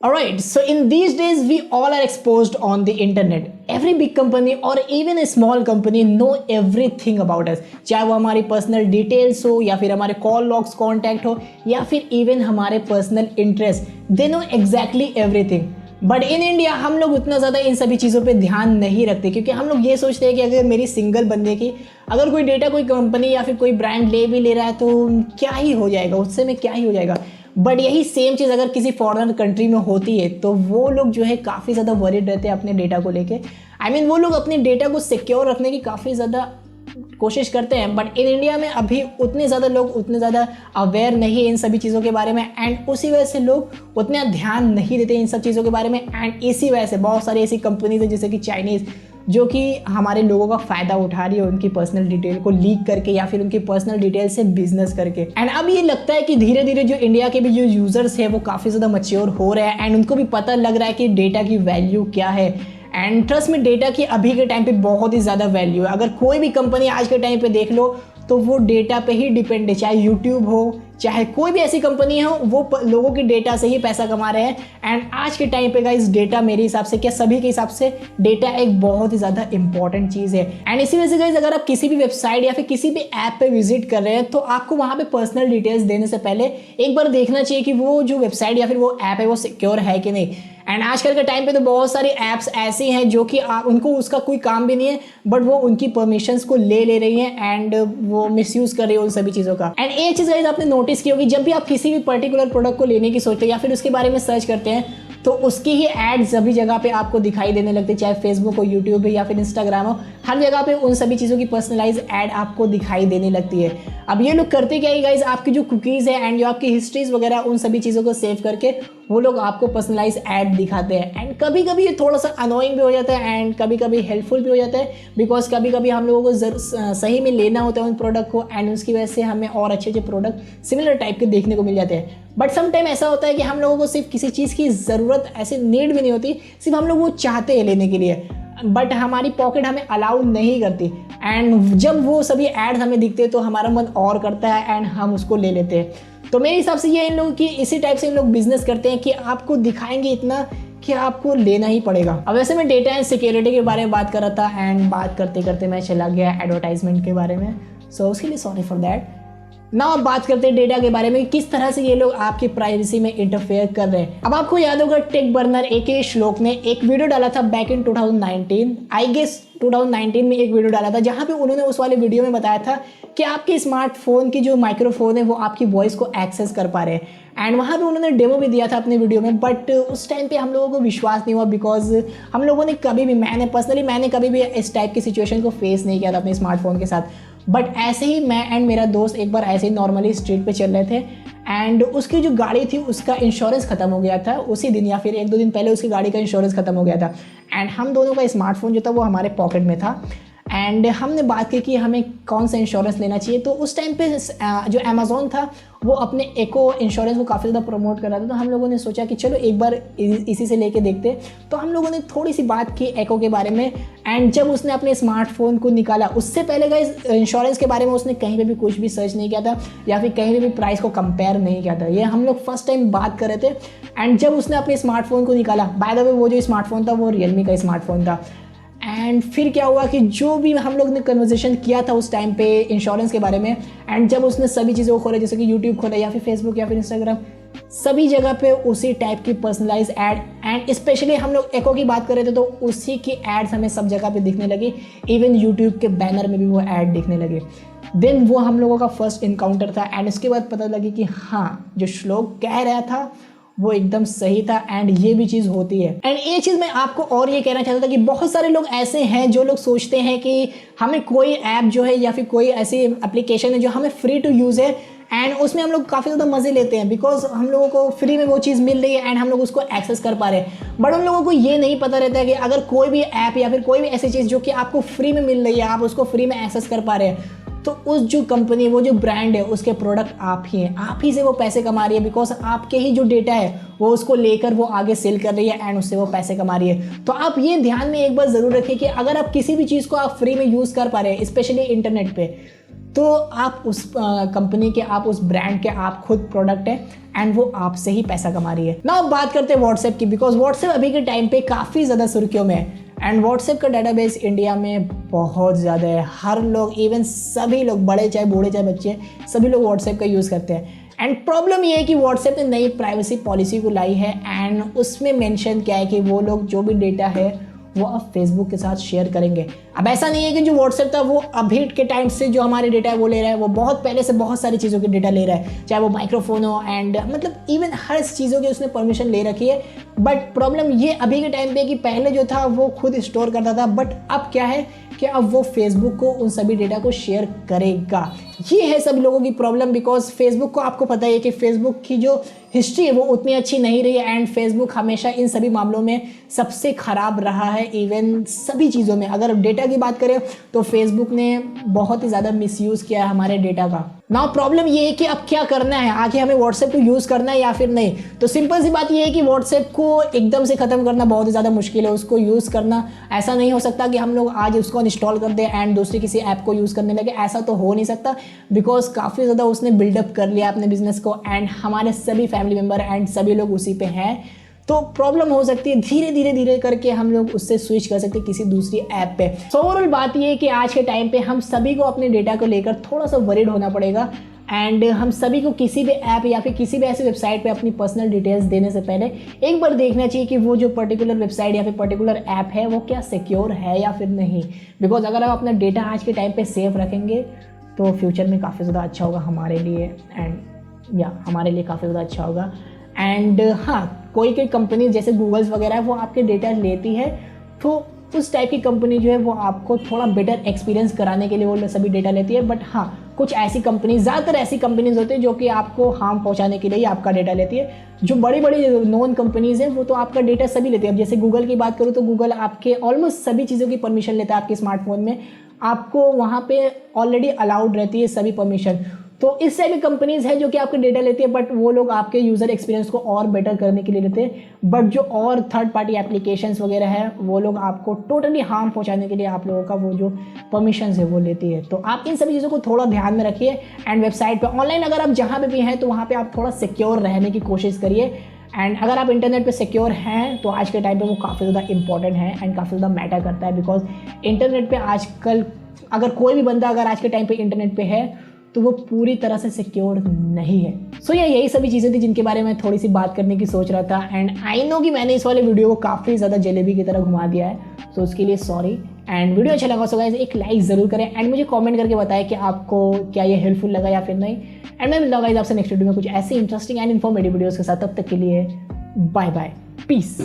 Alright, so in these days we all are exposed on the internet. Every big company or even a small company know everything about us. चाहे वो हमारी personal details हो या फिर हमारे call logs contact हो या फिर इवन हमारे personal interest, they know exactly everything. But in India हम लोग उतना ज़्यादा इन सभी चीज़ों पे ध्यान नहीं रखते, क्योंकि हम लोग ये सोचते हैं कि अगर मेरी सिंगल बंदे की अगर कोई डेटा कोई कंपनी या फिर कोई ब्रांड ले रहा है तो क्या ही हो जाएगा, उससे में क्या ही हो जाएगा। बट यही सेम चीज़ अगर किसी फॉरेन कंट्री में होती है तो वो लोग जो है काफ़ी ज़्यादा वरीड रहते हैं अपने डेटा को लेके। वो लोग अपने डेटा को सिक्योर रखने की काफ़ी ज़्यादा कोशिश करते हैं। बट इन इंडिया में अभी उतने ज़्यादा लोग उतने ज़्यादा अवेयर नहीं है इन सभी चीज़ों के बारे में, एंड उसी वजह से लोग उतना ध्यान नहीं देते इन सब चीज़ों के बारे में। एंड इसी वजह से बहुत सारी ऐसी कंपनीज है जैसे कि चाइनीज़, जो कि हमारे लोगों का फ़ायदा उठा रही है उनकी पर्सनल डिटेल को लीक करके या फिर उनकी पर्सनल डिटेल से बिजनेस करके। एंड अब ये लगता है कि धीरे धीरे जो इंडिया के भी जो यूज़र्स है वो काफ़ी ज़्यादा मैच्योर हो रहे हैं एंड उनको भी पता लग रहा है कि डेटा की वैल्यू क्या है। एंड ट्रस्ट में डेटा की अभी के टाइम पे बहुत ही ज़्यादा वैल्यू है। अगर कोई भी कंपनी आज के टाइम पे देख लो तो वो डेटा पे ही डिपेंड है, चाहे यूट्यूब हो चाहे कोई भी ऐसी कंपनी हो, वो लोगों के डेटा से ही पैसा कमा रहे हैं। एंड आज के टाइम पे गाइस डेटा मेरे हिसाब से क्या सभी के हिसाब से डेटा एक बहुत ही ज़्यादा इंपॉर्टेंट चीज़ है। एंड इसी वजह से गाइस अगर आप किसी भी वेबसाइट या फिर किसी भी ऐप पे विजिट कर रहे हैं तो आपको वहाँ पे पर्सनल डिटेल्स देने से पहले एक बार देखना चाहिए कि वो जो वेबसाइट या फिर वो ऐप है वो सिक्योर है कि नहीं। एंड आजकल के टाइम पे तो बहुत सारी ऐप्स ऐसी हैं जो कि उनको उसका कोई काम भी नहीं है, बट वो उनकी परमिशंस को ले रही हैं एंड वो मिसयूज़ कर रही है उन सभी चीज़ों का। एंड एक चीज़ गाइस आपने नोटिस की होगी, जब भी आप किसी भी पर्टिकुलर प्रोडक्ट को लेने की सोचते हैं या फिर उसके बारे में सर्च करते हैं तो उसकी ही एड सभी जगह पे आपको दिखाई देने लगती है, चाहे फेसबुक हो, यूट्यूब हो या फिर इंस्टाग्राम हो, हर जगह पे उन सभी चीज़ों की पर्सनलाइज एड आपको दिखाई देने लगती है। अब ये लोग करते क्या है गाइस, आपकी जो कुकीज़ है एंड जो आपकी हिस्ट्रीज वगैरह उन सभी चीज़ों को सेव करके वो लोग आपको पर्सनलाइज ऐड दिखाते हैं। एंड कभी कभी ये थोड़ा सा अनोइंग भी हो जाता है एंड कभी कभी हेल्पफुल भी हो जाता है, बिकॉज कभी कभी हम लोगों को सही में लेना होता है उन प्रोडक्ट को एंड उसकी वजह से हमें और अच्छे अच्छे प्रोडक्ट सिमिलर टाइप के देखने को मिल जाते हैं। बट सम टाइम ऐसा होता है कि हम लोगों को सिर्फ किसी चीज़ की ज़रूरत ऐसे नीड भी नहीं होती, सिर्फ हम लोग वो चाहते हैं लेने के लिए, बट हमारी पॉकेट हमें अलाउ नहीं करती। एंड जब वो सभी एड्स हमें दिखते हैं तो हमारा मन और करता है एंड हम उसको ले लेते हैं। तो मेरे हिसाब से ये इन लोगों की इसी टाइप से इन लोग बिजनेस करते हैं कि आपको दिखाएंगे इतना कि आपको लेना ही पड़ेगा। अब वैसे मैं डेटा एंड सिक्योरिटी के बारे में बात कर रहा था एंड बात करते करते मैं चला गया एडवर्टाइजमेंट के बारे में, सो उसके लिए सॉरी फॉर दैट। ना अब बात करते हैं डेटा के बारे में, किस तरह से ये लोग आपकी प्राइवेसी में इंटरफेयर कर रहे हैं। अब आपको याद होगा टेक बर्नर AK श्लोक ने एक वीडियो डाला था बैक इन 2019, आई गेस 2019 में एक वीडियो डाला था जहां पे उन्होंने उस वाले वीडियो में बताया था कि आपके स्मार्टफोन की जो माइक्रोफोन है वो आपकी वॉइस को एक्सेस कर पा रहे हैं। एंड वहाँ पे उन्होंने डेमो भी दिया था अपने वीडियो में, बट उस टाइम पे हम लोगों को विश्वास नहीं हुआ, बिकॉज हम लोगों ने कभी भी मैंने कभी भी इस टाइप की सिचुएशन को फेस नहीं किया था अपने स्मार्टफोन के साथ। बट ऐसे ही मैं एंड मेरा दोस्त एक बार ऐसे ही नॉर्मली स्ट्रीट पे चल रहे थे एंड उसकी जो गाड़ी थी उसका इंश्योरेंस ख़त्म हो गया था उसी दिन या फिर 1-2 दिन पहले उसकी गाड़ी का इंश्योरेंस ख़त्म हो गया था। एंड हम दोनों का स्मार्टफोन जो था वो हमारे पॉकेट में था एंड हमने बात की कि हमें कौन सा इंश्योरेंस लेना चाहिए। तो उस टाइम पे जो अमेज़ॉन था वो अपने एको इंश्योरेंस को काफ़ी ज़्यादा प्रमोट कर रहा था, तो हम लोगों ने सोचा कि चलो एक बार इसी से लेके देखते। तो हम लोगों ने थोड़ी सी बात की एको के बारे में एंड जब उसने अपने स्मार्टफोन को निकाला, उससे पहले गाइस इंश्योरेंस के बारे में उसने कहीं पे भी कुछ भी सर्च नहीं किया था या फिर कहीं पे भी प्राइस को कंपेयर नहीं किया था। ये हम लोग फर्स्ट टाइम बात कर रहे थे एंड जब उसने अपने स्मार्टफोन को निकाला, बाय द वे वो जो स्मार्टफोन था वो रियलमी का स्मार्टफोन था। एंड फिर क्या हुआ कि जो भी हम लोग ने कन्वर्सेशन किया था उस टाइम पे इंश्योरेंस के बारे में, एंड जब उसने सभी चीज़ों को खोला, जैसे कि यूट्यूब खोला या फिर फेसबुक या फिर इंस्टाग्राम, सभी जगह पे उसी टाइप की पर्सनलाइज ऐड एंड स्पेशली हम लोग एको की बात कर रहे थे तो उसी की एड्स हमें सब जगह पे दिखने लगी, इवन यूट्यूब के बैनर में भी वो ऐड दिखने लगे। देन वो हम लोगों का फर्स्ट इनकाउंटर था एंड इसके बाद पता लगी कि हाँ जो श्लोक कह रहा था वो एकदम सही था एंड ये भी चीज़ होती है। एंड ये चीज़ मैं आपको और ये कहना चाहता था कि बहुत सारे लोग ऐसे हैं जो लोग सोचते हैं कि हमें कोई ऐप जो है या फिर कोई ऐसी एप्लीकेशन है जो हमें फ्री टू यूज़ है एंड उसमें हम लोग काफ़ी ज़्यादा मज़े लेते हैं, बिकॉज हम लोगों को फ्री में वो चीज़ मिल रही है एंड हम लोग उसको एक्सेस कर पा रहे हैं। बट उन लोगों को ये नहीं पता रहता है कि अगर कोई भी ऐप या फिर कोई भी ऐसी चीज़ जो कि आपको फ्री में मिल रही है, आप उसको फ्री में एक्सेस कर पा रहे हैं, तो उस जो कंपनी वो जो ब्रांड है उसके प्रोडक्ट आप ही हैं, आप ही से वो पैसे कमा रही है, बिकॉज आपके ही जो डेटा है वो उसको लेकर वो आगे सेल कर रही है एंड उससे वो पैसे कमा रही है। तो आप ये ध्यान में एक बार ज़रूर रखिए कि अगर आप किसी भी चीज़ को आप फ्री में यूज़ कर पा रहे हैं, स्पेशली इंटरनेट पे, तो आप उस कंपनी के, आप उस ब्रांड के, आप खुद प्रोडक्ट है एंड वो आपसे ही पैसा कमा रही है। ना अब बात करते हैं व्हाट्सएप की, बिकॉज व्हाट्सएप अभी के टाइम पे काफ़ी ज़्यादा सुर्खियों में है एंड व्हाट्सएप का डेटाबेस इंडिया में बहुत ज़्यादा है। हर लोग, इवन सभी लोग, बड़े चाहे बूढ़े चाहे बच्चे, सभी लोग व्हाट्सएप का यूज़ करते हैं। एंड प्रॉब्लम ये है कि व्हाट्सएप ने नई प्राइवेसी पॉलिसी को लाई है एंड उसमें मेंशन क्या है कि वो लोग जो भी डेटा है वो अब फेसबुक के साथ शेयर करेंगे। अब ऐसा नहीं है कि जो व्हाट्सएप था वो अभी के टाइम से जो हमारे डेटा है वो ले रहा है, वो बहुत पहले से बहुत सारी चीज़ों के डेटा ले रहा है, चाहे वो माइक्रोफोन हो एंड मतलब इवन हर चीज़ों की उसने परमिशन ले रखी है। बट प्रॉब्लम ये अभी के टाइम पे कि पहले जो था वो खुद स्टोर करता था, बट अब क्या है कि अब वो फेसबुक को उन सभी डेटा को शेयर करेगा। ये है सब लोगों की प्रॉब्लम, बिकॉज फेसबुक को आपको पता है कि फेसबुक की जो हिस्ट्री है वो उतनी अच्छी नहीं रही है एंड फेसबुक हमेशा इन सभी मामलों में सबसे खराब रहा है। इवन सभी चीज़ों में अगर डेटा की बात करें तो फेसबुक ने बहुत ही ज़्यादा मिसयूज़ किया है हमारे डेटा का। ना प्रॉब्लम ये है कि अब क्या करना है, आगे हमें व्हाट्सएप को यूज़ करना है या फिर नहीं। तो सिंपल सी बात ये है कि व्हाट्सएप को एकदम से ख़त्म करना बहुत ही ज़्यादा मुश्किल है। उसको यूज़ करना ऐसा नहीं हो सकता कि हम लोग आज उसको इंस्टॉल कर दें एंड दूसरी किसी ऐप को यूज़ करने लगे, ऐसा तो हो नहीं सकता, बिकॉज काफ़ी ज़्यादा उसने बिल्डअप कर लिया अपने बिजनेस को एंड हमारे सभी फैमिली मेम्बर एंड सभी लोग उसी पे हैं। तो प्रॉब्लम हो सकती है, धीरे धीरे करके हम लोग उससे स्विच कर सकते हैं किसी दूसरी ऐप पे। सो ओवरऑल बात ये है कि आज के टाइम पे हम सभी को अपने डेटा को लेकर थोड़ा सा वरीड होना पड़ेगा एंड हम सभी को किसी भी ऐप या फिर किसी भी ऐसी वेबसाइट पे अपनी पर्सनल डिटेल्स देने से पहले एक बार देखना चाहिए कि वो जो पर्टिकुलर वेबसाइट या फिर पर्टिकुलर ऐप है वो क्या सिक्योर है या फिर नहीं। बिकॉज अगर आप अपना डेटा आज के टाइम पे सेफ रखेंगे तो फ्यूचर में काफ़ी ज़्यादा अच्छा होगा हमारे लिए एंड हमारे लिए काफ़ी ज़्यादा अच्छा होगा। एंड हाँ, कोई कंपनी जैसे गूगल्स वगैरह है वो आपके डेटा लेती है, तो उस टाइप की कंपनी जो है वो आपको थोड़ा बेटर एक्सपीरियंस कराने के लिए वो सभी डेटा लेती है। बट हाँ, कुछ ऐसी कंपनी, ज़्यादातर ऐसी कंपनीज होती है जो कि आपको हार्म पहुंचाने के लिए ही आपका डेटा लेती है। जो बड़ी बड़ी नॉन कंपनीज हैं वो तो आपका डेटा सभी लेती है। अब जैसे गूगल की बात करूँ तो गूगल आपके ऑलमोस्ट सभी चीज़ों की परमिशन लेता है आपके स्मार्टफोन में, आपको वहाँ पे ऑलरेडी अलाउड रहती है सभी परमिशन। तो इस टाइप की कंपनीज है जो कि आपके डेटा लेती है, बट वो लोग आपके यूज़र एक्सपीरियंस को और बेटर करने के लिए लेते हैं। बट जो और थर्ड पार्टी एप्लीकेशंस वगैरह है वो लोग आपको टोटली हार्म पहुंचाने के लिए आप लोगों का वो जो परमिशंस है वो लेती है। तो आप इन सभी चीज़ों को थोड़ा ध्यान में रखिए एंड वेबसाइट पर ऑनलाइन अगर आप जहाँ पे भी हैं तो वहाँ पर आप थोड़ा सिक्योर रहने की कोशिश करिए। एंड अगर आप इंटरनेट पे सिक्योर हैं तो आज के टाइम पे वो काफ़ी ज़्यादा इंपॉर्टेंट है एंड काफ़ी ज़्यादा मैटर करता है। बिकॉज इंटरनेट पे आजकल अगर कोई भी बंदा अगर आज के टाइम पे इंटरनेट पे है तो वो पूरी तरह से सिक्योर नहीं है। सो यही सभी चीज़ें थी जिनके बारे में थोड़ी सी बात करने की सोच रहा था। एंड आई नो कि मैंने इस वाले वीडियो को काफ़ी ज़्यादा जलेबी की तरह घुमा दिया है, तो उसके लिए सॉरी। एंड वीडियो अच्छा लगा सो गाइस एक लाइक ज़रूर करें एंड मुझे कमेंट करके बताएं कि आपको क्या ये हेल्पफुल लगा या फिर नहीं। एंड मैं मिलता हूँ गाइस आपसे नेक्स्ट वीडियो में कुछ ऐसे इंटरेस्टिंग एंड इन्फॉर्मेटिव वीडियोज़ के साथ। तब तक के लिए बाय बाय, पीस।